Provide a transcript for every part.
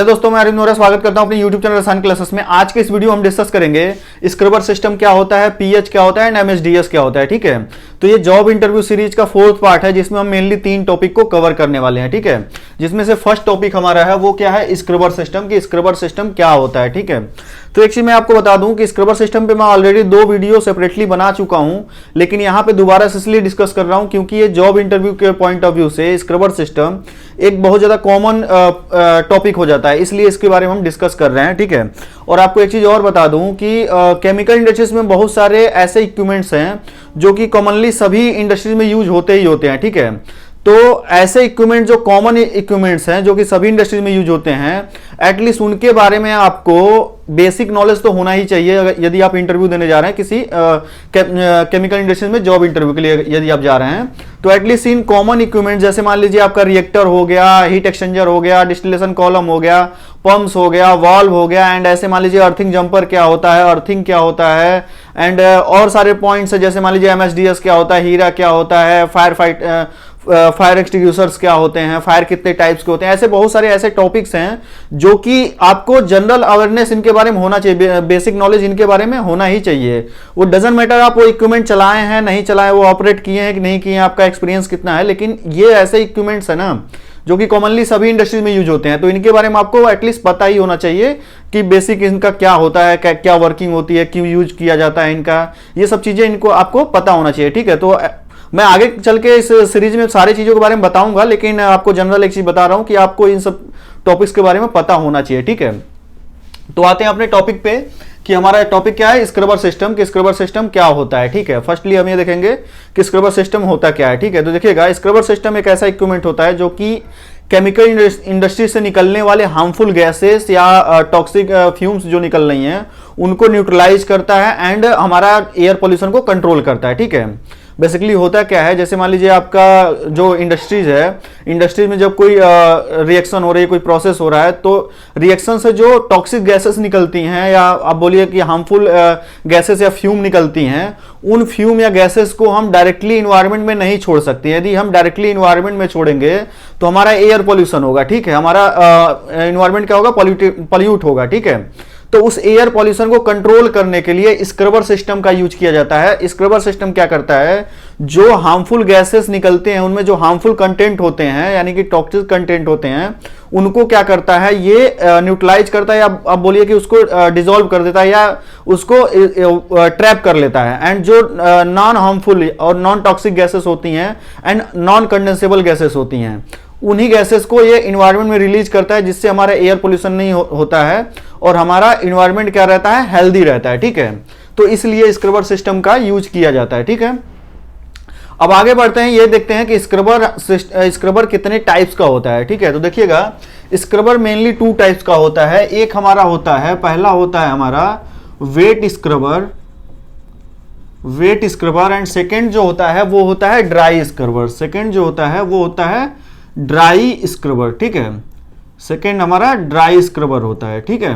दोस्तों, मैं अरविंद नोरा स्वागत करता हूं अपने YouTube चैनल आसान क्लासेस में। आज के इस वीडियो हम डिस्कस करेंगे स्क्रबर सिस्टम क्या होता है, पीएच क्या होता है एंड एमएसडीएस क्या होता है। ठीक है, तो ये जॉब इंटरव्यू सीरीज का 4th पार्ट है जिसमें हम मेनली 3 टॉपिक को कवर करने वाले हैं। ठीक है, जिसमें से फर्स्ट टॉपिक हमारा है वो क्या है, स्क्रबर सिस्टम की स्क्रबर सिस्टम क्या होता है। ठीक है, तो एक चीज मैं आपको बता दूं कि स्क्रबर सिस्टम पे मैं ऑलरेडी 2 वीडियो सेपरेटली बना चुका हूं, लेकिन यहां पे दोबारा से इसलिए डिस्कस कर रहा हूं क्योंकि ये जॉब इंटरव्यू के पॉइंट ऑफ व्यू से स्क्रबर सिस्टम एक बहुत ज्यादा कॉमन टॉपिक हो जाता है, इसलिए इसके बारे में हम डिस्कस कर रहे हैं। ठीक है, और आपको एक चीज और बता दूं कि केमिकल इंडस्ट्रीज में बहुत सारे ऐसे इक्विपमेंट्स हैं जो कि कॉमनली सभी इंडस्ट्रीज में यूज होते ही होते हैं। ठीक है, तो ऐसे इक्विपमेंट जो कॉमन इक्विपमेंट्स हैं जो कि सभी इंडस्ट्रीज में यूज होते हैं, एटलीस्ट उनके बारे में आपको बेसिक नॉलेज तो होना ही चाहिए। यदि आप इंटरव्यू देने जा रहे हैं किसी केमिकल इंडस्ट्रीज में जॉब इंटरव्यू के लिए यदि आप जा रहे हैं, तो एटलीस्ट इन कॉमन इक्विपमेंट जैसे मान लीजिए आपका रिएक्टर हो गया, हीट एक्सचेंजर हो गया, डिस्टिलेशन कॉलम हो गया, पंप्स हो गया, वाल्व हो गया, एंड ऐसे मान लीजिए अर्थिंग जंपर क्या होता है, अर्थिंग क्या होता है, एंड और सारे पॉइंट्स है जैसे मान लीजिए एमएसडीएस क्या होता है, हीरा क्या होता है, फायर एक्सटिंग्विशर्स क्या होते हैं, फायर कितने टाइप्स के होते हैं, ऐसे बहुत सारे ऐसे टॉपिक्स हैं जो कि आपको जनरल अवेयरनेस इनके बारे में होना चाहिए, बेसिक नॉलेज इनके बारे में होना ही चाहिए। वो डजंट मैटर आप वो इक्विपमेंट चलाए हैं नहीं चलाए, वो ऑपरेट किए हैं कि नहीं किए हैं, आपका एक्सपीरियंस कितना है, लेकिन ये ऐसे इक्विपमेंट्स है ना जो कि कॉमनली सभी इंडस्ट्रीज में यूज होते हैं, तो इनके बारे में आपको एटलीस्ट पता ही होना चाहिए कि बेसिक इनका क्या होता है, क्या वर्किंग होती है, क्यों यूज किया जाता है इनका, ये सब चीजें इनको आपको पता होना चाहिए। ठीक है, तो मैं आगे चल के इस सीरीज में सारी चीजों के बारे में बताऊंगा, लेकिन आपको जनरल एक चीज बता रहा हूं कि आपको इन सब टॉपिक्स के बारे में पता होना चाहिए। ठीक है, तो आते हैं अपने टॉपिक पे कि हमारा टॉपिक क्या है, स्क्रबर सिस्टम कि स्क्रबर सिस्टम क्या होता है। ठीक है, फर्स्टली हम ये देखेंगे कि स्क्रबर सिस्टम होता क्या है। ठीक है, तो देखिएगा, स्क्रबर सिस्टम एक ऐसा इक्विपमेंट होता है जो कि केमिकल इंडस्ट्री से निकलने वाले हार्मफुल गैसेस या टॉक्सिक फ्यूम्स जो निकल रही हैं उनको न्यूट्रलाइज करता है एंड हमारा एयर पोल्यूशन को कंट्रोल करता है। ठीक है, बेसिकली होता क्या है, जैसे मान लीजिए आपका जो इंडस्ट्रीज है, इंडस्ट्रीज में जब कोई रिएक्शन हो रही है, कोई प्रोसेस हो रहा है, तो रिएक्शन से जो टॉक्सिक गैसेस निकलती हैं या आप बोलिए कि हार्मफुल गैसेस या फ्यूम निकलती हैं, उन फ्यूम या गैसेस को हम डायरेक्टली इन्वायरमेंट में नहीं छोड़ सकते। यदि हम डायरेक्टली इन्वायरमेंट में छोड़ेंगे तो हमारा एयर पोल्यूशन होगा। ठीक है, हमारा इन्वायरमेंट क्या होगा, पॉल्यूट होगा। ठीक है, तो उस एयर पॉल्यूशन को कंट्रोल करने के लिए स्क्रबर सिस्टम का यूज किया जाता है। स्क्रबर सिस्टम क्या करता है, जो हार्मफुल गैसेस निकलते हैं उनमें जो हार्मफुल कंटेंट होते हैं यानी कि टॉक्सिक कंटेंट होते हैं, उनको क्या करता है, ये न्यूट्रलाइज करता है या आप बोलिए कि उसको डिसॉल्व कर देता है या उसको ट्रैप कर लेता है। एंड जो नॉन हार्मफुल और नॉन टॉक्सिक गैसेस होती हैं एंड नॉन कंडेंसेबल गैसेस होती हैं, उन्हीं गैसेस को ये इन्वायरमेंट में रिलीज करता है, जिससे हमारा एयर पोल्यूशन नहीं होता है और हमारा इन्वायरमेंट क्या रहता है, हेल्दी रहता है। ठीक है, तो इसलिए स्क्रबर सिस्टम का यूज किया जाता है। ठीक है, अब आगे बढ़ते हैं, ये देखते हैं कि स्क्रबर कितने टाइप्स का होता है। ठीक है, तो देखिएगा, स्क्रबर मेनली 2 टाइप्स का होता है। एक हमारा होता है, पहला होता है हमारा वेट स्क्रबर एंड सेकेंड जो होता है वो होता है ड्राई स्क्रबर। सेकेंड जो होता है वो होता है ड्राई स्क्रबर। ठीक है, सेकेंड हमारा ड्राई स्क्रबर होता है। ठीक है,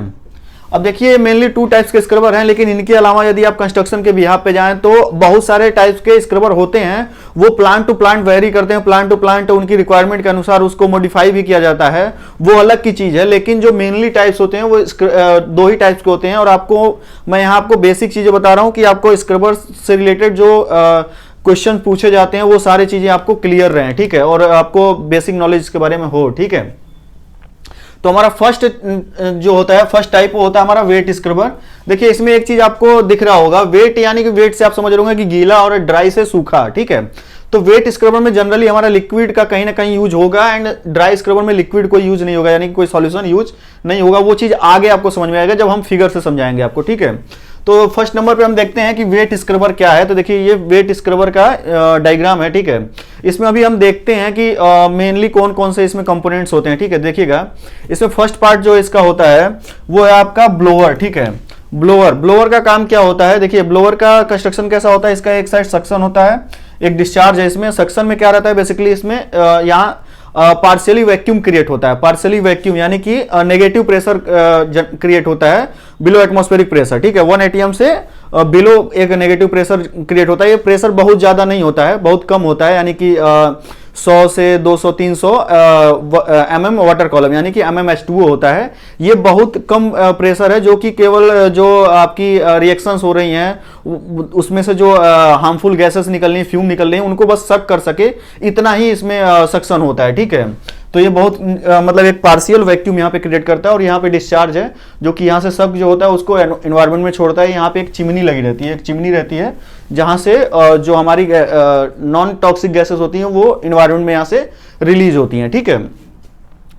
अब देखिए मेनली 2 टाइप्स के स्क्रबर हैं, लेकिन इनके अलावा यदि आप कंस्ट्रक्शन के बिहाफ पे जाएं तो बहुत सारे टाइप्स के स्क्रबर होते हैं। वो प्लांट टू प्लांट वेरी करते हैं, प्लांट टू प्लांट उनकी रिक्वायरमेंट के अनुसार उसको मॉडिफाई भी किया जाता है, वो अलग की चीज है। लेकिन जो मेनली टाइप्स होते हैं वो 2 ही टाइप्स के होते हैं। और आपको मैं यहाँ आपको बेसिक चीजें बता रहा हूँ कि आपको स्क्रबर से रिलेटेड जो क्वेश्चन पूछे जाते हैं वो सारी चीजें आपको क्लियर रहे। ठीक है, और आपको बेसिक नॉलेज के बारे में हो। ठीक है, तो हमारा फर्स्ट जो होता है, फर्स्ट टाइप होता है हमारा वेट स्क्रबर। देखिए इसमें एक चीज आपको दिख रहा होगा, वेट यानी कि वेट से आप समझ रहे होंगे कि गीला और ड्राई से सूखा। ठीक है, तो वेट स्क्रबर में जनरली हमारा लिक्विड का कहीं ना कहीं यूज होगा एंड ड्राई स्क्रबर में लिक्विड कोई यूज नहीं होगा, यानी कि कोई सॉल्यूशन यूज नहीं होगा। वो चीज आगे आपको समझ में आएगा जब हम फिगर से समझाएंगे आपको। ठीक है, तो फर्स्ट नंबर पे हम देखते हैं कि वेट स्क्रबर क्या है। तो देखिए ये वेट स्क्रबर का डायग्राम है। ठीक है, इसमें अभी हम देखते हैं कि मेनली कौन कौन से इसमें कंपोनेंट्स होते हैं। ठीक है, देखिएगा इसमें फर्स्ट पार्ट जो इसका होता है वो है आपका ब्लोअर। ठीक है, ब्लोअर का काम क्या होता है, देखिए ब्लोअर का कंस्ट्रक्शन कैसा होता है, इसका एक साइड सक्शन होता है, एक डिस्चार्ज है। इसमें सक्शन में क्या रहता है, बेसिकली इसमें यहाँ पार्शियली वैक्यूम क्रिएट होता है। पार्शियली वैक्यूम यानी कि नेगेटिव प्रेशर क्रिएट होता है बिलो एटमॉस्फेरिक प्रेशर। ठीक है, 1 atm से बिलो एक नेगेटिव प्रेशर क्रिएट होता है। ये प्रेशर बहुत ज्यादा नहीं होता है, बहुत कम होता है, यानी कि 100 से 200 300 mm वाटर कॉलम यानी कि MmH2O होता है। ये बहुत कम प्रेशर है जो कि केवल जो आपकी रिएक्शंस हो रही हैं उसमें से जो हार्मफुल गैसेस निकल रही हैं, फ्यूम निकल रही हैं, उनको बस सक कर सके, इतना ही इसमें सक्शन होता है। ठीक है, तो ये बहुत मतलब एक पार्शियल वैक्यूम यहाँ पे क्रिएट करता है और यहाँ पे डिस्चार्ज है जो कि यहाँ से सक जो होता है उसको एनवायरनमेंट में छोड़ता है। यहाँ पे एक चिमनी लगी रहती है, एक चिमनी रहती है जहाँ से जो हमारी नॉन टॉक्सिक गैसेस होती हैं वो एनवायरनमेंट में यहाँ से रिलीज होती हैं। ठीक है,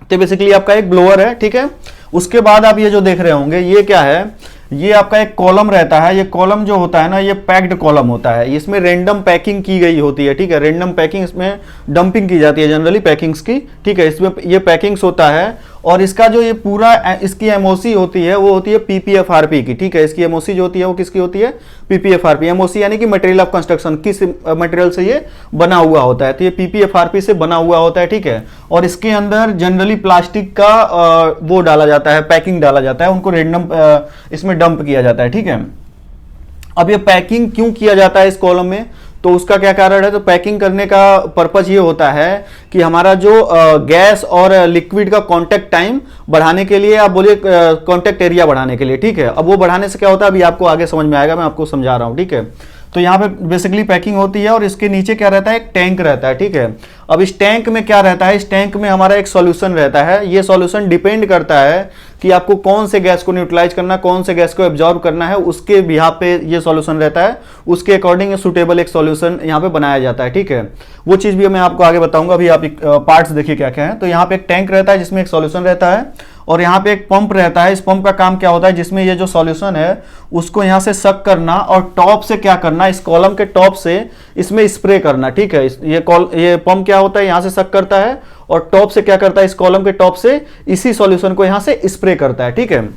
तो बेसिकली आपका एक ब्लोअर है। ठीक है, उसके बाद आप ये जो देख रहे होंगे ये क्या है, ये आपका एक कॉलम रहता है। ये कॉलम जो होता है ना, ये पैक्ड कॉलम होता है, इसमें रैंडम पैकिंग की गई होती है। ठीक है, रैंडम पैकिंग, इसमें डंपिंग की जाती है जनरली पैकिंग्स की। ठीक है, इसमें ये पैकिंग्स होता है और इसका जो ये पूरा इसकी एमओसी होती है वो होती है पीपीएफआरपी की। ठीक है, इसकी एमओसी जो होती है वो किसकी होती है, पीपीएफआरपी। एमओसी यानी कि मटेरियल ऑफ कंस्ट्रक्शन, किस मटेरियल से ये बना हुआ होता है, तो ये पीपीएफआरपी से बना हुआ होता है। ठीक है, और इसके अंदर जनरली प्लास्टिक का वो डाला जाता है, पैकिंग डाला जाता है, उनको रैंडम इसमें डंप किया जाता है। ठीक है, अब ये पैकिंग क्यों किया जाता है इस कॉलम में, तो उसका क्या कारण है, तो पैकिंग करने का पर्पज ये होता है कि हमारा जो गैस और लिक्विड का कांटेक्ट टाइम बढ़ाने के लिए, आप बोलिए कांटेक्ट एरिया बढ़ाने के लिए। ठीक है, अब वो बढ़ाने से क्या होता है अभी आपको आगे समझ में आएगा, मैं आपको समझा रहा हूं। ठीक है, तो यहाँ पे बेसिकली पैकिंग होती है और इसके नीचे क्या रहता है, एक टैंक रहता है। ठीक है, अब इस टैंक में क्या रहता है, इस टैंक में हमारा एक सॉल्यूशन रहता है। ये सॉल्यूशन डिपेंड करता है कि आपको कौन से गैस को न्यूट्रलाइज करना, कौन से गैस को एब्जॉर्ब करना है, उसके बिहाफ पे ये सॉल्यूशन रहता है, उसके अकॉर्डिंग सुटेबल एक सॉल्यूशन यहाँ पे बनाया जाता है। ठीक है, वो चीज भी मैं आपको आगे बताऊंगा। अभी आप पार्ट्स देखिए क्या क्या है। तो यहाँ पे एक टैंक रहता है जिसमें एक सॉल्यूशन रहता है और यहाँ पे एक पंप रहता है। इस पंप का काम क्या होता है, जिसमें ये जो सॉल्यूशन है उसको यहाँ से सक करना और टॉप से क्या करना, इस कॉलम के टॉप से इसमें स्प्रे करना। ठीक है, ये पंप क्या होता है, यहाँ से सक करता है और टॉप से क्या करता है, इस कॉलम के टॉप से इसी सॉल्यूशन को यहाँ से स्प्रे करता है। ठीक है,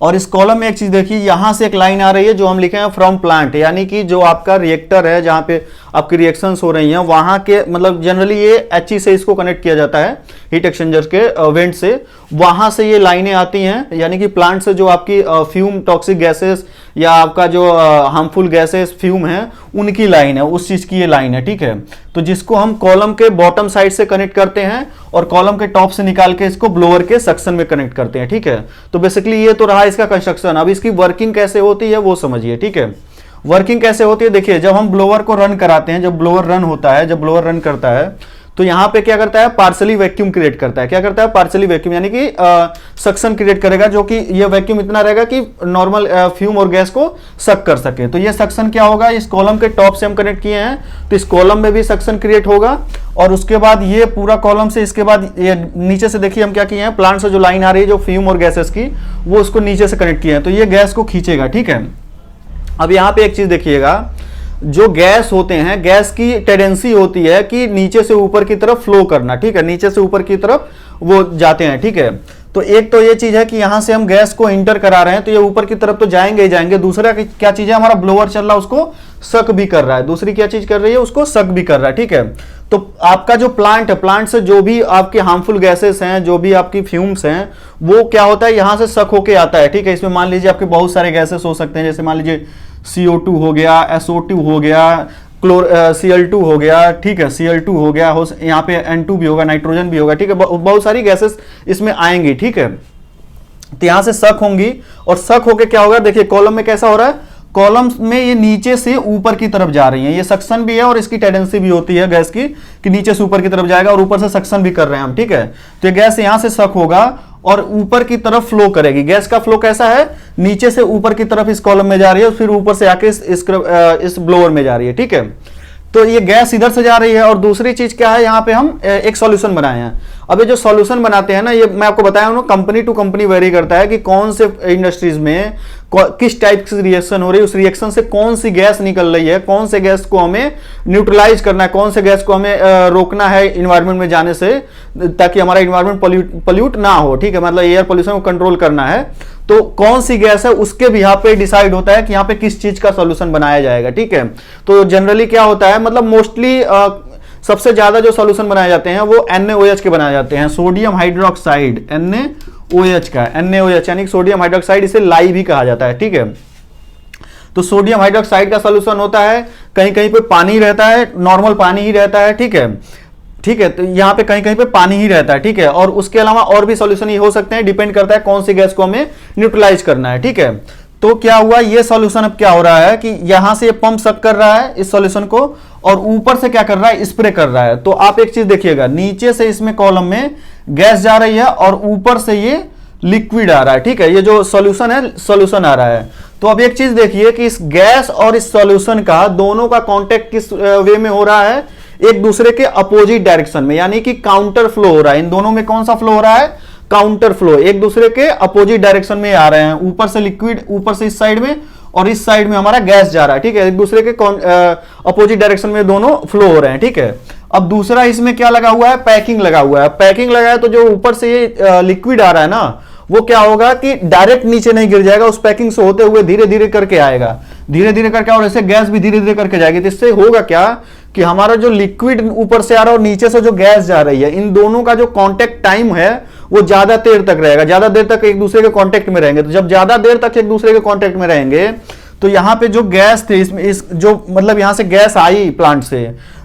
और इस कॉलम में एक चीज देखिए, यहां से एक लाइन आ रही है जो हम लिखे हैं फ्रॉम प्लांट, यानी कि जो आपका रिएक्टर है जहां पे आपकी रिएक्शंस हो रही हैं वहां के, मतलब जनरली ये एचई से इसको कनेक्ट किया जाता है, हीट एक्सचेंजर के वेंट से, वहां से ये लाइनें आती हैं, यानी कि प्लांट से जो आपकी फ्यूम टॉक्सिक गैसेस या आपका जो हार्मफुल गैसेस फ्यूम है उनकी लाइन है, उस चीज की ये लाइन है। ठीक है, तो जिसको हम कॉलम के बॉटम साइड से कनेक्ट करते हैं और कॉलम के टॉप से निकाल के इसको ब्लोअर के सक्शन में कनेक्ट करते हैं। ठीक है, तो बेसिकली ये तो रहा इसका कंस्ट्रक्शन। अब इसकी वर्किंग कैसे होती है वो समझिए। ठीक है, वर्किंग कैसे होती है, देखिए जब हम ब्लोअर को रन कराते हैं, जब ब्लोअर रन होता है, जब ब्लोअर रन करता है तो यहाँ पे क्या करता है, पार्शली वैक्यूम क्रिएट करता है। क्या करता है, पार्शली वैक्यूम, यानी कि सक्शन क्रिएट करेगा, जो कि ये वैक्यूम इतना रहेगा कि नॉर्मल फ्यूम और गैस को सक कर सके। तो ये सक्शन क्या होगा, इस कॉलम के टॉप से हम कनेक्ट किए हैं तो इस कॉलम में भी सक्शन क्रिएट होगा और उसके बाद ये पूरा कॉलम से, इसके बाद ये नीचे से देखिए हम क्या किए हैं, प्लांट से जो लाइन आ रही है जो फ्यूम और गैसेस की, वो उसको नीचे से कनेक्ट किए हैं तो ये गैस को खींचेगा। ठीक है, अब यहाँ पे एक चीज देखिएगा, जो गैस होते हैं, गैस की टेंडेंसी होती है कि नीचे से ऊपर की तरफ फ्लो करना। ठीक है, नीचे से ऊपर की तरफ वो जाते हैं। ठीक है, तो एक तो ये चीज है कि यहां से हम गैस को इंटर करा रहे हैं तो ये ऊपर की तरफ तो जाएंगे ही जाएंगे। दूसरा क्या चीज है, हमारा ब्लोअर चल रहा है उसको सक भी कर रहा है। दूसरी क्या चीज कर रही है, उसको सक भी कर रहा है। ठीक है, तो आपका जो प्लांट है, प्लांट से जो भी आपके हार्मफुल गैसेस हैं, जो भी आपकी फ्यूम्स हैं, वो क्या होता है, यहां से सक होके आता है। ठीक है, इसमें मान लीजिए आपके बहुत सारे गैसेस हो सकते हैं, जैसे मान लीजिए CO2 हो गया, SO2 हो गया, Cl2 हो गया। ठीक है, Cl2 हो गया, यहाँ पे N2 भी होगा, नाइट्रोजन भी होगा। ठीक है, बहुत सारी गैसेस इसमें आएंगी। ठीक है, तो यहां से सक होंगी और सक होके क्या होगा, देखिए कॉलम में कैसा हो रहा है, कॉलम में ये नीचे से ऊपर की तरफ जा रही है। ये सक्शन भी है और इसकी टेंडेंसी भी होती है गैस की कि नीचे से ऊपर की तरफ जाएगा और ऊपर से सक्शन भी कर रहे हैं हम। ठीक है, तो ये गैस यहां से सक होगा और ऊपर की तरफ फ्लो करेगी। गैस का फ्लो कैसा है, नीचे से ऊपर की तरफ इस कॉलम में जा रही है और फिर ऊपर से आके इस ब्लोअर में जा रही है। ठीक है, तो ये गैस इधर से जा रही है और दूसरी चीज क्या है, यहाँ पे हम एक सॉल्यूशन बनाए हैं। अब ये जो सॉल्यूशन बनाते हैं ना, ये मैं आपको बताया हूं, कंपनी टू कंपनी वेरी करता है कि कौन से इंडस्ट्रीज में किस टाइप की रिएक्शन हो रही है, उस रिएक्शन से कौन सी गैस निकल रही है, कौन से गैस को हमें न्यूट्रलाइज करना है, कौन से गैस को हमें रोकना है इन्वायरमेंट में जाने से, ताकि हमारा इन्वायरमेंट पॉल्यूट ना हो। ठीक है, मतलब एयर पोल्यूशन को कंट्रोल करना है, तो कौन सी गैस है उसके भी यहाँ पे डिसाइड होता है कि यहाँ पे किस चीज का सॉल्यूशन बनाया जाएगा। ठीक है, तो जनरली क्या होता है, मतलब मोस्टली सबसे ज्यादा जो सॉल्यूशन बनाए जाते हैं वो NaOH के बनाए जाते हैं, सोडियम हाइड्रोक्साइड, NaOH का, NaOH यानी सोडियम हाइड्रोक्साइड, इसे लाई भी कहा जाता है। ठीक है, तो सोडियम हाइड्रोक्साइड का सॉल्यूशन होता है, कहीं कहीं पे पानी रहता है, नॉर्मल पानी ही रहता है, ठीक है, ठीक है। तो यहाँ पे कहीं कहीं पे पानी ही रहता है, ठीक है। और उसके अलावा और भी सॉल्यूशन ये हो सकते हैं, डिपेंड करता है कौन सी गैस को हमें न्यूट्रलाइज करना है, ठीक है। तो क्या हुआ, ये सॉल्यूशन अब क्या हो रहा है कि यहां से पंप सक कर रहा है इस सॉल्यूशन को, और ऊपर से क्या कर रहा है, स्प्रे कर रहा है। तो आप एक चीज देखिएगा, नीचे से इसमें कॉलम में गैस जा रही है और ऊपर से ये लिक्विड आ रहा है, ठीक है। ये जो सॉल्यूशन है, सॉल्यूशन आ रहा है। तो अब एक चीज देखिए कि इस गैस और इस सॉल्यूशन का दोनों का कांटेक्ट किस वे में हो रहा है, एक दूसरे के अपोजिट डायरेक्शन में, यानी कि काउंटर फ्लो हो रहा है। इन दोनों में कौन सा फ्लो हो रहा है, काउंटर फ्लो, एक दूसरे के अपोजिट डायरेक्शन में आ रहे हैं। ऊपर से लिक्विड, ऊपर से इस साइड में, और इस साइड में हमारा गैस जा रहा है, ठीक है। एक दूसरे के अपोजिट डायरेक्शन में दोनों फ्लो हो रहे हैं, ठीक है। अब दूसरा इसमें क्या लगा हुआ है, पैकिंग लगा हुआ है। पैकिंग लगा है तो जो ऊपर से ये लिक्विड आ रहा है ना, वो क्या होगा कि डायरेक्ट नीचे नहीं गिर जाएगा, उस पैकिंग से होते हुए धीरे धीरे करके आएगा, धीरे धीरे करके, और ऐसे गैस भी धीरे धीरे करके जाएगी। तो इससे होगा क्या कि हमारा जो लिक्विड ऊपर से आ रहा है और नीचे से जो गैस जा रही है, इन दोनों का जो कांटेक्ट टाइम है वो ज्यादा देर तक रहेगा, ज्यादा देर तक एक दूसरे के कांटेक्ट में रहेंगे। तो जब ज्यादा देर तक एक दूसरे के कांटेक्ट में रहेंगे तो यहाँ पे जो गैस थे, इसमें इस जो मतलब यहाँ से गैस आई प्लांट से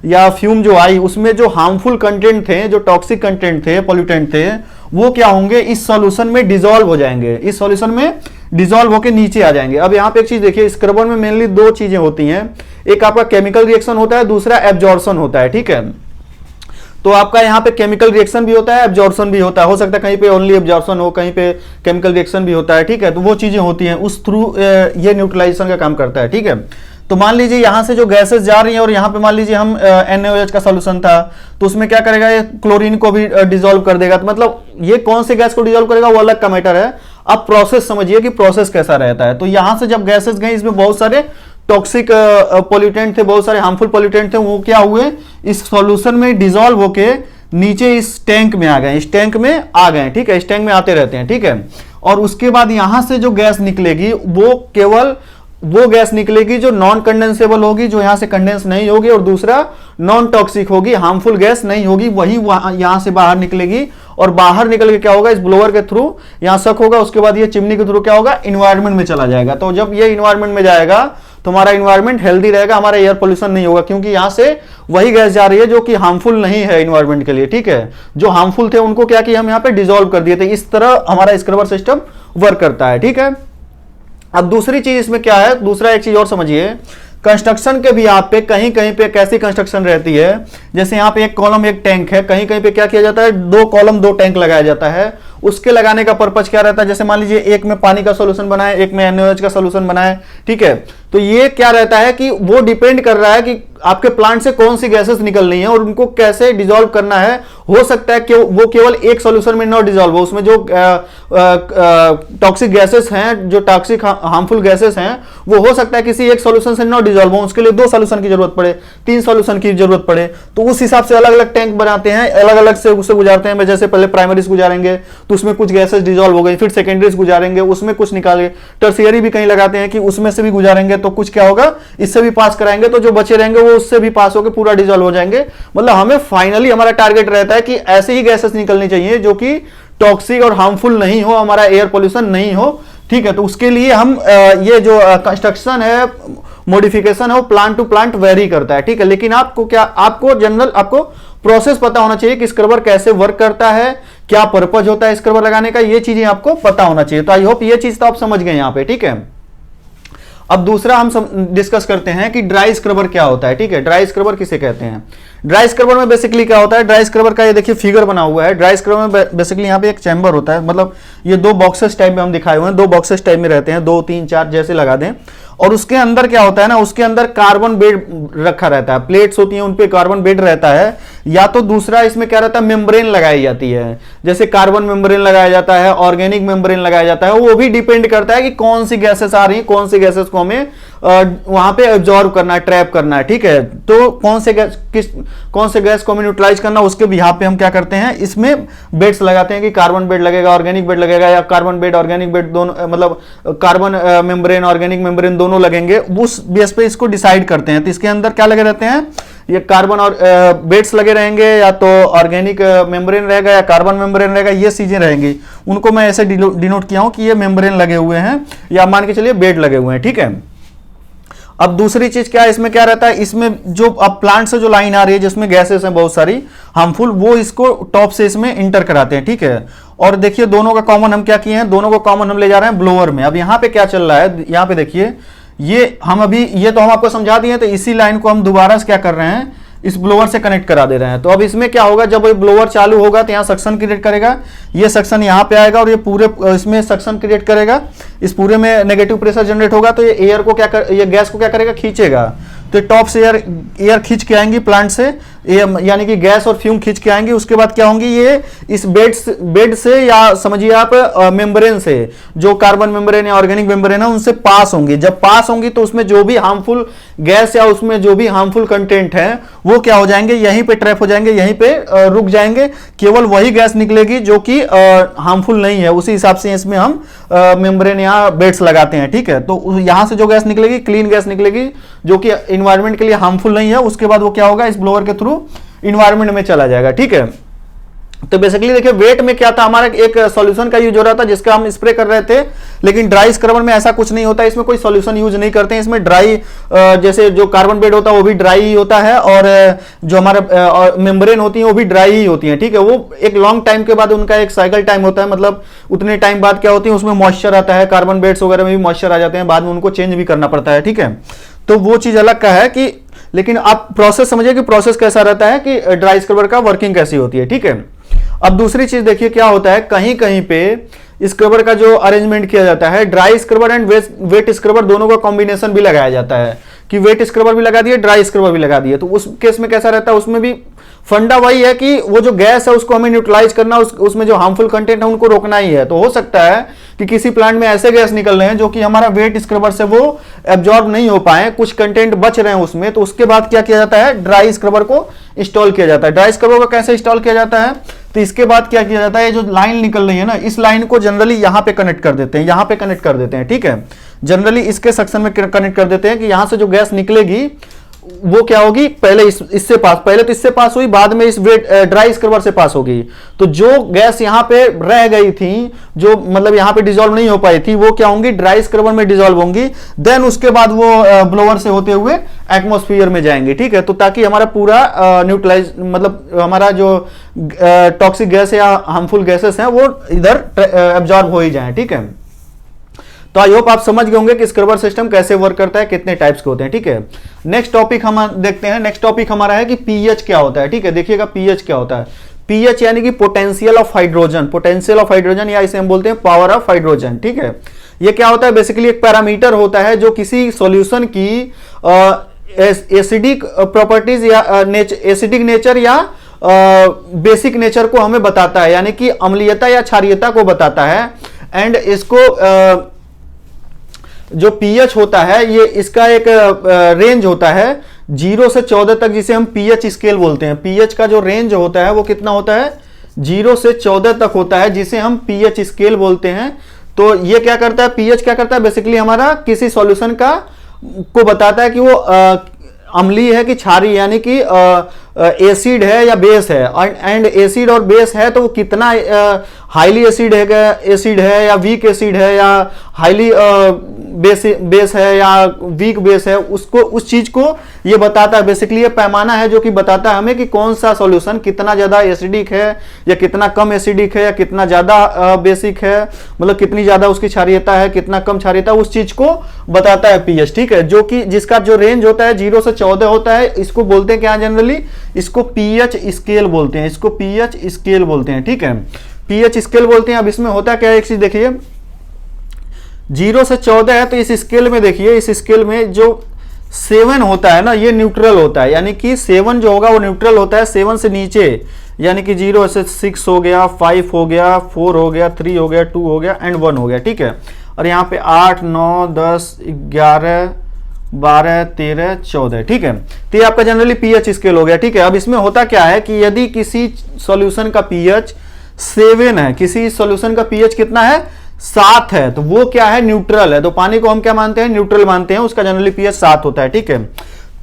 या फ्यूम जो आई, उसमें जो हार्मफुल कंटेंट थे, जो टॉक्सिक कंटेंट थे, पॉल्यूटेंट थे, वो क्या होंगे, इस सॉल्यूशन में डिसॉल्व हो जाएंगे, इस सॉल्यूशन में डिसॉल्व होकर नीचे आ जाएंगे। अब यहाँ पे एक चीज देखिए, स्क्रबर में मेनली दो चीजें होती हैं, एक आपका केमिकल रिएक्शन होता है, दूसरा एब्जॉर्प्शन होता है, ठीक है। तो आपका यहाँ पे केमिकल रिएक्शन भी होता है, एब्जॉर्प्शन भी होता है, हो सकता है कहीं पे ओनली एब्जॉर्प्शन हो, कहीं पे केमिकल रिएक्शन भी होता है, ठीक है। तो वो चीजें होती हैं, उस थ्रू ये न्यूट्रलाइजेशन का काम करता है, ठीक है। तो मान लीजिए यहाँ से जो गैसेस जा रही हैं और यहाँ पे मान लीजिए हम NaOH का सॉल्यूशन था, तो उसमें क्या करेगा, ये क्लोरीन को भी डिसॉल्व कर देगा। तो मतलब ये कौन से गैस को डिसॉल्व करेगा वो अलग का मैटर है। अब प्रोसेस समझिए कि प्रोसेस कैसा रहता है। तो यहां से जब गैसेस गई, इसमें बहुत सारे टॉक्सिक पॉल्यूटेंट थे, बहुत सारे हार्मफुल पॉल्यूटेंट थे, वो क्या हुए, इस सॉल्यूशन में डिसॉल्व होके नीचे इस टैंक में आ गए, इस टैंक में आ गए, ठीक है। इस टैंक में आते रहते हैं, ठीक है। और उसके बाद यहां से जो गैस निकलेगी वो केवल वो गैस निकलेगी जो नॉन कंडेंसेबल होगी, जो यहां से कंडेंस नहीं होगी, और दूसरा नॉन टॉक्सिक होगी, हार्मफुल गैस नहीं होगी, वही यहां से बाहर निकलेगी। और बाहर निकल के क्या होगा, इस ब्लोअर के थ्रू यहां सक होगा, उसके बाद ये चिमनी के थ्रू क्या होगा, इन्वायरमेंट में चला जाएगा। तो जब ये इन्वायरमेंट में जाएगा तो हमारा इन्वायरमेंट हेल्दी रहेगा, हमारा एयर पोल्यूशन नहीं होगा, क्योंकि यहां से वही गैस जा रही है जो कि हार्मफुल नहीं है इन्वायरमेंट के लिए, ठीक है। जो हार्मफुल थे उनको क्या किया, हम यहाँ पे डिसॉल्व कर दिए थे। इस तरह हमारा स्क्रबर सिस्टम वर्क करता है, ठीक है। अब दूसरी चीज इसमें क्या है, दूसरा एक चीज और समझिए, कंस्ट्रक्शन के भी यहाँ पे कहीं कहीं पे कैसी कंस्ट्रक्शन रहती है, जैसे यहाँ पे एक कॉलम एक टैंक है, कहीं कहीं पे क्या किया जाता है, दो कॉलम दो टैंक लगाया जाता है। उसके लगाने का पर्पज क्या रहता है, जैसे मान लीजिए एक में पानी का सॉल्यूशन बनाए, एक में NaOH का सॉल्यूशन बनाए, ठीक है। तो ये क्या रहता है कि वो डिपेंड कर रहा है कि आपके प्लांट से कौन सी गैसेस निकल रही हैं और उनको कैसे डिसॉल्व करना है। हो सकता है कि वो केवल एक सॉल्यूशन में न डिसॉल्व हो, उसमें जो टॉक्सिक गैसेस हैं, जो टॉक्सिक हार्मफुल गैसेस हैं, वो हो सकता है किसी एक सॉल्यूशन से न डिसॉल्व हो, उसके लिए दो सॉल्यूशन की जरूरत पड़े, तीन सॉल्यूशन की जरूरत पड़े। तो उस हिसाब से अलग अलग टैंक बनाते हैं, अलग अलग से उससे गुजारते हैं। जैसे पहले प्राइमरीज गुजारेंगे तो उसमें कुछ गैसेस डिसॉल्व हो गई, फिर सेकेंडरीज गुजारेंगे, उसमें कुछ निकाले, टर्शियरी भी कहीं लगाते हैं कि उसमें से भी गुजारेंगे तो कुछ क्या होगा, इससे भी पास कराएंगे, तो जो बचे रहेंगे वो उससे भी पास होकर पूरा डिसॉल्व हो जाएंगे। मतलब हमें फाइनली हमारा टारगेट रहता है कि ऐसे ही गैसेस निकलनी चाहिए जो कि टॉक्सिक और हार्मफुल नहीं हो, हमारा एयर पोल्यूशन नहीं हो, ठीक है। तो उसके लिए हम ये जो कंस्ट्रक्शन है, मॉडिफिकेशन है, वो प्लांट टू प्लांट वेरी करता है, ठीक है। लेकिन आपको क्या, आपको जनरल आपको प्रोसेस पता होना चाहिए कि स्क्रबर कैसे वर्क करता है, क्या पर्पज होता है स्क्रबर लगाने का, ये चीजें आपको पता होना चाहिए। तो आई होप ये चीज तो आप समझ गए यहाँ पे, ठीक है। अब दूसरा हम डिस्कस करते हैं कि ड्राई स्क्रबर क्या होता है, ठीक है। ड्राई स्क्रबर किसे कहते हैं, ड्राई स्क्रबर में बेसिकली क्या होता है, ड्राई स्क्रबर का ये देखिए फिगर बना हुआ है। ड्राई स्क्रबर में बेसिकली यहाँ पे एक चैम्बर होता है, मतलब ये दो बॉक्सेस टाइप में हम दिखाए हुए हैं, दो बॉक्सेस टाइप में रहते हैं, 2 3 4 जैसे लगा दें। और उसके अंदर क्या होता है ना, उसके अंदर कार्बन बेड रखा रहता है, प्लेट्स होती हैं उन पे कार्बन बेड रहता है, या तो दूसरा इसमें क्या रहता है, मेम्ब्रेन लगाई जाती है। जैसे कार्बन मेम्ब्रेन लगाया जाता है, ऑर्गेनिक मेम्ब्रेन लगाया जाता है, वो भी डिपेंड करता है कि कौन सी गैसेस आ रही हैं, कौन सी गैसेस को हमें वहां पे एब्जॉर्ब करना है, ट्रैप करना है, ठीक है। तो कौन से गैस को हमें न्यूट्रलाइज करना, उसके बिहाफ पे हम क्या करते हैं, इसमें बेड्स लगाते हैं कि कार्बन बेड लगेगा, ऑर्गेनिक बेड लगेगा, या कार्बन बेड ऑर्गेनिक बेड दोनों, मतलब कार्बन मेम्ब्रेन ऑर्गेनिक मेम्ब्रेन दोनों लगेंगे, उस बेस पे इसको डिसाइड करते हैं। तो इसके अंदर क्या लगे रहते हैं, ये कार्बन और बेड्स लगे रहेंगे, या तो ऑर्गेनिक मेम्ब्रेन रहेगा या कार्बन मेम्ब्रेन रहेगा, ये चीजें रहेंगी। उनको मैं ऐसे डिनोट किया हूं कि ये मेम्ब्रेन लगे हुए हैं, या मान के चलिए बेड लगे हुए हैं, ठीक है। अब दूसरी चीज क्या है, इसमें क्या रहता है, इसमें जो अब प्लांट से जो लाइन आ रही है जिसमें गैसेस हैं बहुत सारी हार्मफुल, वो इसको टॉप से इसमें इंटर कराते हैं, ठीक है। और देखिए दोनों का कॉमन हम क्या किए हैं, दोनों को कॉमन हम ले जा रहे हैं ब्लोअर में। अब यहाँ पे क्या चल रहा है, यहाँ पे देखिए ये हम अभी, ये तो हम आपको समझा दिए, तो इसी लाइन को हम दोबारा से क्या कर रहे हैं, इस ब्लोअर से कनेक्ट करा दे रहे हैं। तो अब इसमें क्या होगा, जब ये ब्लोअर चालू होगा तो यहाँ सक्शन क्रिएट करेगा, ये सक्शन यहाँ पे आएगा और ये पूरे इसमें सक्शन क्रिएट करेगा, इस पूरे में नेगेटिव प्रेशर जनरेट होगा, तो ये एयर को क्या कर, ये गैस को क्या करेगा, खींचेगा। तो टॉप से एयर खींच के आएंगी प्लांट से, यानी कि गैस और फ्यूम खींच के आएंगे। उसके बाद क्या होंगी, ये इस बेड से या समझिए आप मेम्ब्रेन से, जो कार्बन मेम्ब्रेन या ऑर्गेनिक मेम्ब्रेन है उनसे पास होंगी। जब पास होंगी तो उसमें जो भी हार्मफुल गैस या उसमें जो भी हार्मफुल कंटेंट है वो क्या हो जाएंगे, यहीं पे ट्रैप हो जाएंगे, यहीं पे रुक जाएंगे। केवल वही गैस निकलेगी जो कि हार्मफुल नहीं है। उसी हिसाब से इसमें हम मेम्ब्रेन या बेड्स लगाते हैं, ठीक है। तो यहां से जो गैस निकलेगी क्लीन गैस निकलेगी, जो कि इन्वायरमेंट के लिए हार्मफुल नहीं है। उसके बाद वो क्या होगा, इस ब्लोअर के थ्रू इन्वायरमेंट में चला जाएगा, ठीक है। तो बेसिकली देखिए वेट में क्या था, हमारा एक सॉल्यूशन का यूज हो रहा था जिसका हम स्प्रे कर रहे थे, लेकिन ड्राई स्क्रबर में ऐसा कुछ नहीं होता, इसमें कोई सॉल्यूशन यूज नहीं करते हैं। इसमें ड्राई जैसे जो कार्बन बेड होता है वो भी ड्राई ही होता है, और जो हमारा मेम्ब्रेन होती है वो भी ड्राई ही होती है, ठीक है। वो एक लॉन्ग टाइम के बाद उनका एक साइकिल टाइम होता है, मतलब उतने टाइम बाद क्या होती है, उसमें मॉइस्चर आता है, कार्बन बेड्स वगैरह में भी मॉइस्चर आ जाते हैं, बाद में उनको चेंज भी करना पड़ता है, ठीक है। तो वो चीज अलग का है कि, लेकिन आप प्रोसेस समझिए कि प्रोसेस कैसा रहता है, कि ड्राई स्क्रबर का वर्किंग कैसी होती है, ठीक है। अब दूसरी चीज देखिए क्या होता है, कहीं कहीं पे स्क्रबर का जो अरेंजमेंट किया जाता है, dry scrubber and wet scrubber दोनों का कॉम्बिनेशन भी लगाया जाता है, कि वेट स्क्रबर भी लगा दिए, ड्राई स्क्रबर भी लगा दिए। तो उस केस में कैसा रहता है, उसमें भी फंडा वही है कि वो जो गैस है उसको हमें न्यूट्रलाइज करना, उसमें जो हार्मफुल कंटेंट है उनको रोकना ही है। तो हो सकता है कि किसी प्लांट में ऐसे गैस निकल रहे हैं जो कि हमारा वेट स्क्रबर से वो एब्जॉर्ब नहीं हो पाए, कुछ कंटेंट बच रहे हैं उसमें, तो उसके बाद क्या किया जाता है, ड्राई स्क्रबर को इंस्टॉल किया जाता है। ड्राई स्क्रबर को कैसे इंस्टॉल किया जाता है, तो इसके बाद क्या किया जाता है, जो लाइन निकल रही है ना, इस लाइन को जनरली यहां पे कनेक्ट कर देते हैं, यहां पे कनेक्ट कर देते हैं, ठीक है। जनरली इसके सेक्शन में कनेक्ट कर देते हैं कि यहां से जो गैस निकलेगी वो क्या होगी, पहले इससे पास, पहले तो इससे पास हुई, बाद में इस ड्राई स्क्रबर से पास होगी। तो जो गैस यहां पे रह गई थी, जो मतलब यहां पे डिसॉल्व नहीं हो पाई थी, वो क्या होंगी, ड्राई स्क्रबर में डिसॉल्व होंगी। देन उसके बाद वो ब्लोअर से होते हुए एटमॉस्फेयर में जाएंगे, ठीक है। तो ताकि हमारा पूरा न्यूट्रलाइज, मतलब हमारा जो टॉक्सिक गैस या हार्मफुल गैसेस हैं वो इधर एब्जॉर्ब हो ही जाए, ठीक है। तो आई होप आप समझ गए होंगे कि स्क्रबर सिस्टम कैसे वर्क करता है, कितने टाइप्स के होते हैं, ठीक है। नेक्स्ट टॉपिक हम देखते हैं। नेक्स्ट टॉपिक हमारा है कि पीएच क्या होता है, ठीक है। देखिएगा पीएच क्या होता है। पीएच यानी कि potential of hydrogen, potential of hydrogen, या इसे हम बोलते हैं पावर ऑफ हाइड्रोजन, ठीक है। ये क्या होता है, बेसिकली एक पैरामीटर होता है जो किसी सॉल्यूशन की एसिडिक प्रॉपर्टीज या एसिडिक नेचर या बेसिक नेचर को हमें बताता है, यानी कि अम्लीयता या क्षारीयता को बताता है। एंड इसको जो पीएच होता है, ये इसका एक रेंज होता है 0 से 14 तक, जिसे हम पीएच स्केल बोलते हैं। पीएच का जो रेंज होता है वो कितना होता है, 0 से 14 तक होता है, जिसे हम पीएच स्केल बोलते हैं। तो ये क्या करता है, पीएच क्या करता है, बेसिकली हमारा किसी सॉल्यूशन का को बताता है कि वो अम्लीय है कि क्षारीय, यानी कि एसिड है या बेस है। एंड एसिड और बेस है तो वो कितना हाईली एसिड है या वीक एसिड है, या हाईली बेस है या वीक बेस है, उसको, उस चीज को ये बताता है। बेसिकली ये पैमाना है जो कि बताता है हमें कि कौन सा सॉल्यूशन कितना ज्यादा एसिडिक है या कितना कम एसिडिक है, या कितना ज्यादा बेसिक है, मतलब कितनी ज्यादा उसकी क्षारीयता है, कितना कम क्षारीयता, उस चीज को बताता है पीएच, ठीक है। जो कि जिसका जो रेंज होता है 0 से 14 होता है, इसको बोलते हैं क्या जनरली, इसको पीएच स्केल बोलते हैं, इसको पीएच स्केल बोलते हैं, ठीक है। पीएच स्केल बोलते हैं। अब इसमें होता क्या है, एक चीज देखिए, 0 से 14 है तो इस स्केल में देखिए, इस स्केल में जो 7 होता है ना, ये न्यूट्रल होता है, यानी कि 7 जो होगा वो न्यूट्रल होता है। 7 से नीचे यानी कि 0 से 6 हो गया, 5 हो गया, 4 हो गया, 3 हो गया, 2 हो गया एंड 1 हो गया, ठीक है। और यहाँ पे 8, 9, 10, 11, 12, 13, 14, ठीक है। तो ये आपका जनरली पीएच स्केल हो गया, ठीक है। अब इसमें होता क्या है कि यदि किसी सॉल्यूशन का पीएच 7 है, किसी सॉल्यूशन का पीएच कितना है, 7 है, तो वो क्या है, न्यूट्रल है। तो पानी को हम क्या मानते हैं, न्यूट्रल मानते हैं, उसका जनरली पीएच 7 होता है, ठीक है।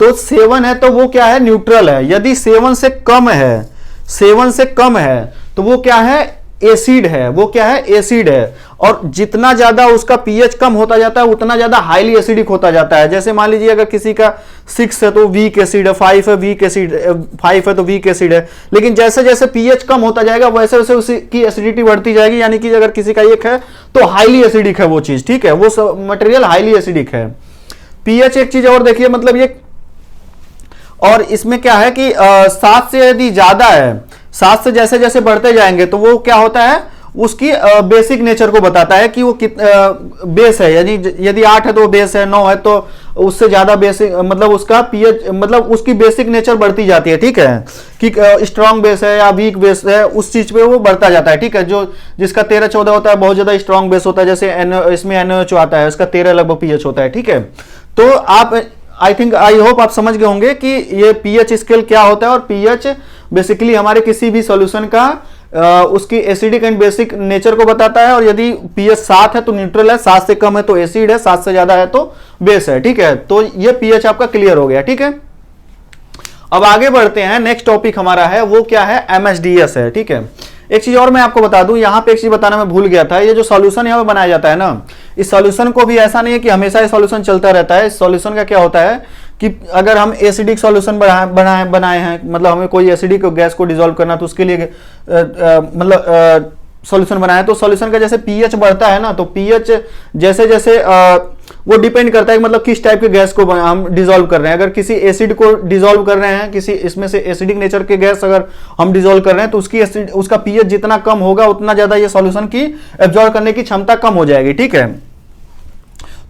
तो 7 है तो वो क्या है, न्यूट्रल है। यदि 7 से कम है, 7 से कम है तो वो क्या है, एसिड है, वो क्या है, एसिड है। और जितना ज्यादा उसका पीएच कम होता जाता है उतना ज्यादा हाईली एसिडिक होता जाता है। जैसे मान लीजिए अगर किसी का 6 है तो वीक एसिड है, 5 है वीक एसिड, 5 है तो वीक एसिड है। लेकिन जैसे जैसे पीएच कम होता जाएगा वैसे वैसे उसकी एसिडिटी बढ़ती जाएगी, यानी कि अगर किसी का 1 है तो हाईली एसिडिक है वो चीज, ठीक है, वो मटेरियल हाईली एसिडिक है। पीएच एक चीज और देखिए, मतलब ये, और इसमें क्या है कि 7 से यदि ज्यादा है, 7 से जैसे जैसे बढ़ते जाएंगे तो वो क्या होता है, उसकी बेसिक नेचर को बताता है कि वो बेस है, यानी यदि 8 है तो बेस है, 9 है तो उससे ज्यादा बेसिक, मतलब उसका पीएच, मतलब उसकी बेसिक नेचर बढ़ती जाती है, ठीक है, कि स्ट्रांग बेस है या वीक बेस है, उस चीज पे वो बढ़ता जाता है, ठीक है। जो जिसका 13-14 होता है बहुत ज्यादा स्ट्रांग बेस होता है, जैसे इसमें NaOH आता है, उसका 13 लगभग पीएच होता है, ठीक है। तो आप आई होप आप समझ गए होंगे कि ये पीएच स्केल क्या होता है। और पीएच बेसिकली हमारे किसी भी सॉल्यूशन का उसकी एसिडिक एंड बेसिक नेचर को बताता है। और यदि पीएच 7 है तो न्यूट्रल है, 7 से कम है तो एसिड है, 7 से ज्यादा है तो बेस है, ठीक है। तो ये पीएच आपका क्लियर हो गया, ठीक है। अब आगे बढ़ते हैं, नेक्स्ट टॉपिक हमारा है वो क्या है, MSDS है, ठीक है। एक चीज और मैं आपको बता दूं, यहां पे एक चीज बताना मैं भूल गया था, ये जो सॉल्यूशन यहां पे बनाया जाता है ना, इस सॉल्यूशन को भी ऐसा नहीं है कि हमेशा ये सॉल्यूशन चलता रहता है। इस सॉल्यूशन का क्या होता है कि अगर हम एसिडिक सॉल्यूशन बनाए हैं, मतलब हमें कोई एसिडिक गैस को डिसॉल्व करना, तो उसके लिए मतलब सॉल्यूशन बनाया, तो सॉल्यूशन का जैसे पीएच बढ़ता है ना, तो पीएच जैसे जैसे वो डिपेंड करता है मतलब किस टाइप के गैस को हम डिसॉल्व कर रहे हैं। अगर किसी एसिड को डिसॉल्व कर रहे हैं, किसी इसमें से एसिडिक नेचर के गैस अगर हम डिसॉल्व कर रहे हैं, तो उसका पीएच जितना कम होगा उतना ज्यादा ये सॉल्यूशन की एब्जॉर्ब करने की क्षमता कम हो जाएगी, ठीक है।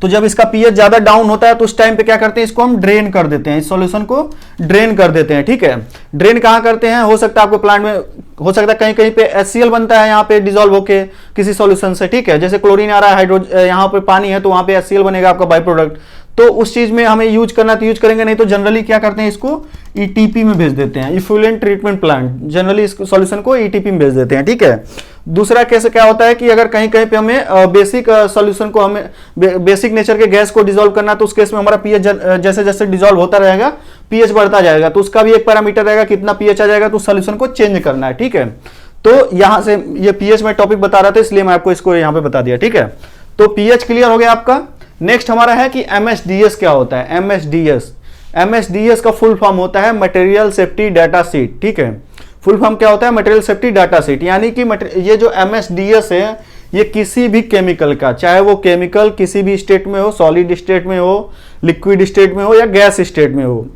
तो जब इसका पीएच ज्यादा डाउन होता है तो उस टाइम पे क्या करते हैं, इसको हम ड्रेन कर देते हैं, इस सॉल्यूशन को ड्रेन कर देते हैं, ठीक है। ड्रेन कहां करते हैं, हो सकता है आपको प्लांट में, हो सकता है कहीं कहीं पे HCl बनता है यहाँ पे डिसॉल्व होके किसी सॉल्यूशन से, ठीक है। जैसे क्लोरीन आ रहा है, यहाँ पे पानी है तो वहां पे HCl बनेगा आपका बाई प्रोडक्ट। तो उस चीज में हमें यूज करना तो यूज करेंगे, नहीं तो जनरली क्या करते हैं, इसको ETP में भेज देते हैं, इफ्लुएंट ट्रीटमेंट प्लांट, जनरली इस सॉल्यूशन को ETP में भेज देते हैं, ठीक है। दूसरा केस क्या होता है कि अगर कहीं कहीं पे हमें बेसिक सॉल्यूशन को, हमें बेसिक नेचर के गैस को डिसॉल्व करना, तो उस केस में हमारा पीएच जैसे जैसे डिसॉल्व होता रहेगा पीएच बढ़ता जाएगा, तो उसका भी एक पैरामीटर रहेगा कितना पीएच आ जाएगा, तो सॉल्यूशन को चेंज करना है, ठीक है। तो यहां से ये पीएच में टॉपिक बता रहा था, इसलिए मैं आपको इसको यहां पे बता दिया, ठीक है। तो पीएच क्लियर हो गया आपका। नेक्स्ट हमारा है कि MSDS क्या होता है। MSDS का फुल फॉर्म होता है मटेरियल सेफ्टी डाटा शीट, ठीक है। फुल फॉर्म क्या होता है, मटेरियल सेफ्टी डाटा शीट, यानी कि ये जो MSDS है ये किसी भी केमिकल का, चाहे वो केमिकल किसी भी स्टेट में हो, सॉलिड स्टेट में हो, लिक्विड स्टेट में हो या गैस स्टेट में हो,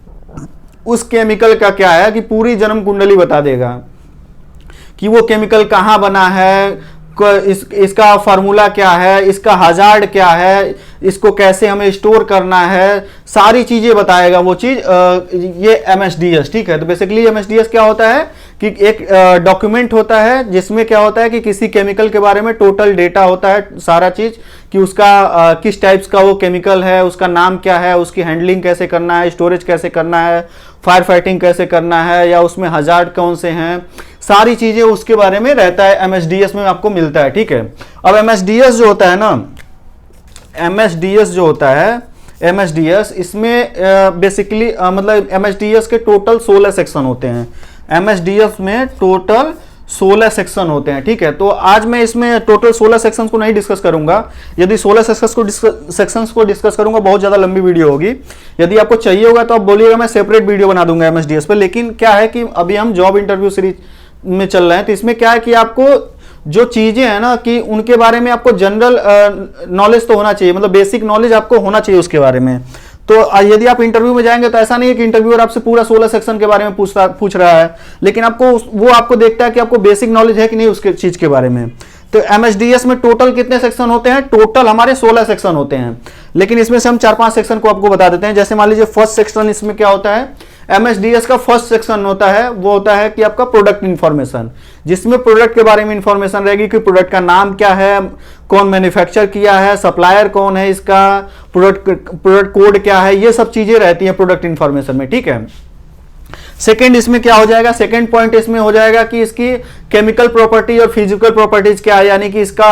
उस केमिकल का क्या है कि पूरी जन्म कुंडली बता देगा कि वो केमिकल कहाँ बना है, इसका फार्मूला क्या है, इसका हजार्ड क्या है, इसको कैसे हमें स्टोर करना है, सारी चीजें बताएगा वो चीज, ये MSDS, ठीक है। तो बेसिकली MSDS क्या होता है कि एक डॉक्यूमेंट होता है जिसमें क्या होता है कि किसी केमिकल के बारे में टोटल डेटा होता है, सारा चीज, कि उसका किस टाइप्स का वो केमिकल है, उसका नाम क्या है, उसकी हैंडलिंग कैसे करना है, स्टोरेज कैसे करना है, फायर फाइटिंग कैसे करना है, या उसमें हजार्ड कौन से हैं, सारी चीजें उसके बारे में रहता है, MSDS में आपको मिलता है, ठीक है। अब MSDS जो होता है ना, MSDS जो होता है, MSDS इसमें बेसिकली मतलब MSDS के टोटल 16 सेक्शन होते हैं। MSDS में टोटल 16 सेक्शन होते हैं, ठीक है। तो आज मैं इसमें टोटल 16 सेक्शंस को नहीं डिस्कस करूंगा। यदि 16 सेक्शंस को डिस्कस करूंगा बहुत ज्यादा लंबी वीडियो होगी। यदि आपको चाहिए होगा तो आप बोलिएगा, मैं सेपरेट वीडियो बना दूंगा MSDS पे। लेकिन क्या है कि अभी हम जॉब इंटरव्यू सीरीज में चल रहे हैं, तो इसमें क्या है कि आपको जो चीजें हैं ना कि उनके बारे में आपको जनरल नॉलेज तो होना चाहिए, मतलब बेसिक नॉलेज आपको होना चाहिए उसके बारे में। तो यदि आप इंटरव्यू में जाएंगे तो ऐसा नहीं है कि इंटरव्यूअर आपसे पूरा 16 सेक्शन के बारे में पूछ रहा है, लेकिन वो आपको देखता है कि आपको बेसिक नॉलेज है कि नहीं उसके चीज के बारे में। तो MSDS में टोटल कितने सेक्शन होते हैं, टोटल हमारे 16 सेक्शन होते हैं, लेकिन इसमें से हम 4-5 सेक्शन को आपको बता देते हैं। जैसे मान लीजिए फर्स्ट सेक्शन, इसमें क्या होता है, MSDS का फर्स्ट सेक्शन होता है वो होता है कि आपका प्रोडक्ट इंफॉर्मेशन, जिसमें प्रोडक्ट के बारे में इंफॉर्मेशन रहेगी कि प्रोडक्ट का नाम क्या है, कौन मैन्युफैक्चर किया है, सप्लायर कौन है, इसका प्रोडक्ट कोड क्या है, ये सब चीजें रहती हैं प्रोडक्ट इंफॉर्मेशन में, ठीक है। सेकंड इसमें क्या हो जाएगा, सेकंड पॉइंट इसमें हो जाएगा कि इसकी केमिकल प्रॉपर्टी और फिजिकल प्रॉपर्टीज क्या है, यानी कि इसका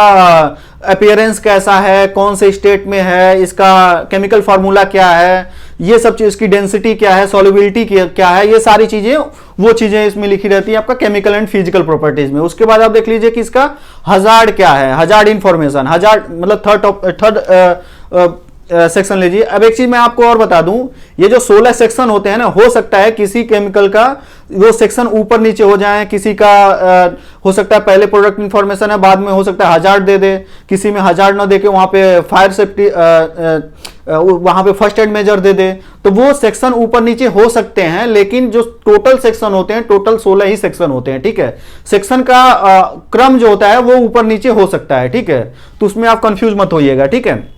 अपीयरेंस कैसा है, कौन से स्टेट में है, इसका केमिकल फार्मूला क्या है, ये सब चीज, इसकी डेंसिटी क्या है, सॉल्युबिलिटी क्या है, ये सारी चीजें वो चीजें इसमें लिखी रहती है आपका केमिकल एंड फिजिकल प्रॉपर्टीज में। उसके बाद आप देख लीजिए कि इसका हजार्ड क्या है, हजार्ड इंफॉर्मेशन, हजार्ड मतलब थर्ड सेक्शन लीजिए। अब एक चीज मैं आपको और बता दूं, ये जो 16 सेक्शन होते हैं ना, हो सकता है किसी केमिकल का वो सेक्शन ऊपर नीचे हो जाए, किसी का हो सकता है पहले प्रोडक्ट इंफॉर्मेशन है, बाद में हो सकता है हजार्ड दे दे, किसी में हजार्ड ना दे के वहां पे फायर सेफ्टी वहां पे फर्स्ट एड मेजर दे दे, तो वो सेक्शन ऊपर नीचे हो सकते हैं, लेकिन जो टोटल सेक्शन होते हैं, टोटल 16 ही सेक्शन होते हैं, ठीक है। सेक्शन का क्रम जो होता है वो ऊपर नीचे हो सकता है, ठीक है, तो उसमें आप कंफ्यूज मत होइएगा, ठीक है।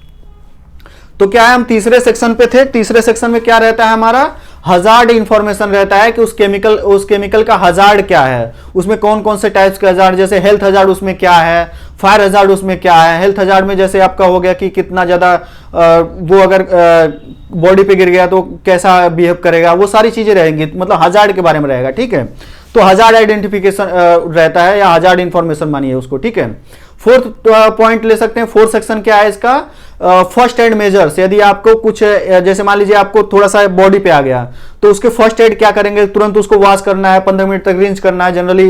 तो क्या है, हम तीसरे सेक्शन पे थे। तीसरे सेक्शन में क्या रहता है हमारा, हजार्ड इंफॉर्मेशन रहता है कि उस केमिकल का हजार्ड क्या है, उसमें कौन कौन से टाइप्स के हजार्ड, जैसे हेल्थ हजार्ड उसमें क्या है, फायर हजार्ड उसमें क्या है। हेल्थ हजार्ड में जैसे आपका हो गया कि कितना ज्यादा वो अगर बॉडी पे गिर गया तो कैसा बिहेव करेगा, वो सारी चीजें रहेंगी, मतलब हजार्ड के बारे में रहेगा, ठीक है। तो हजार्ड आइडेंटिफिकेशन रहता है, या हजार्ड इंफॉर्मेशन मानिए उसको, ठीक है। फोर्थ पॉइंट ले सकते हैं, फोर्थ सेक्शन क्या है इसका, फर्स्ट एड मेजर्स। यदि आपको कुछ जैसे मान लीजिए आपको थोड़ा सा बॉडी पे आ गया, तो उसके फर्स्ट एड क्या करेंगे, तुरंत उसको वॉश करना है, 15 मिनट तक रिंच करना है। जनरली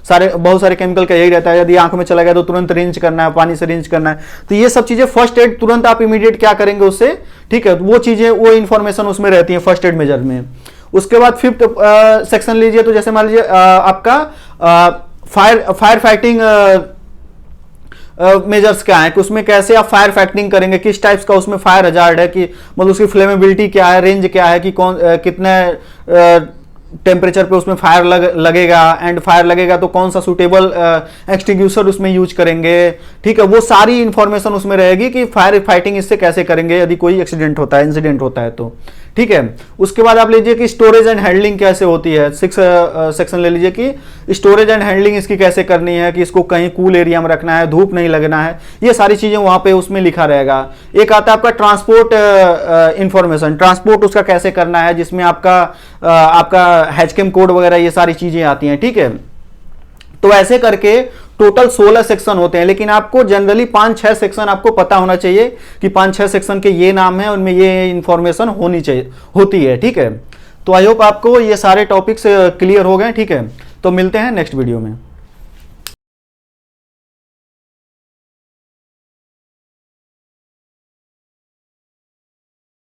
बहुत सारे केमिकल का यही रहता है, यदि आंख में चला गया तो तुरंत रिंच करना है, पानी से रिंच करना है। तो ये सब चीजें फर्स्ट एड तुरंत आप इमीडिएट क्या करेंगे उससे, ठीक है, वो चीजें वो इंफॉर्मेशन उसमें रहती है फर्स्ट एड मेजर में। उसके बाद फिफ्थ सेक्शन लीजिए, तो जैसे मान लीजिए आपका फायर फाइटिंग मेजर्स क्या है, कि उसमें कैसे आप फायर फाइटिंग करेंगे, किस टाइप्स का उसमें फायर हजार्ड है, कि मतलब उसकी फ्लेमेबिलिटी क्या है, रेंज क्या है, कि कौन कितने टेम्परेचर पे उसमें फायर लगेगा, एंड फायर लगेगा तो कौन सा सुटेबल एक्सटिंग्विशर उसमें यूज करेंगे, ठीक है। वो सारी इंफॉर्मेशन उसमें रहेगी कि फायर फाइटिंग इससे कैसे करेंगे यदि कोई एक्सीडेंट होता है, इंसिडेंट होता है तो, ठीक है। उसके बाद आप लीजिए कि स्टोरेज एंड हैंडलिंग कैसे होती है। 6 सेक्शन ले लीजिए कि स्टोरेज एंड हैंडलिंग इसकी कैसे करनी है, कि इसको कहीं कूल एरिया में रखना है, धूप नहीं लगना है, ये सारी चीजें वहां पे उसमें लिखा रहेगा। एक आता है आपका ट्रांसपोर्ट इंफॉर्मेशन, ट्रांसपोर्ट उसका कैसे करना है, जिसमें आपका हैचकेम कोड वगैरह ये सारी चीजें आती हैं, ठीक है। तो ऐसे करके टोटल 16 सेक्शन होते हैं, लेकिन आपको जनरली 5-6 सेक्शन आपको पता होना चाहिए कि 5-6 सेक्शन के ये नाम है, उनमें ये इंफॉर्मेशन होती है, ठीक है। तो आई होप आपको ये सारे टॉपिक्स क्लियर हो गए, ठीक है। तो मिलते हैं नेक्स्ट वीडियो में।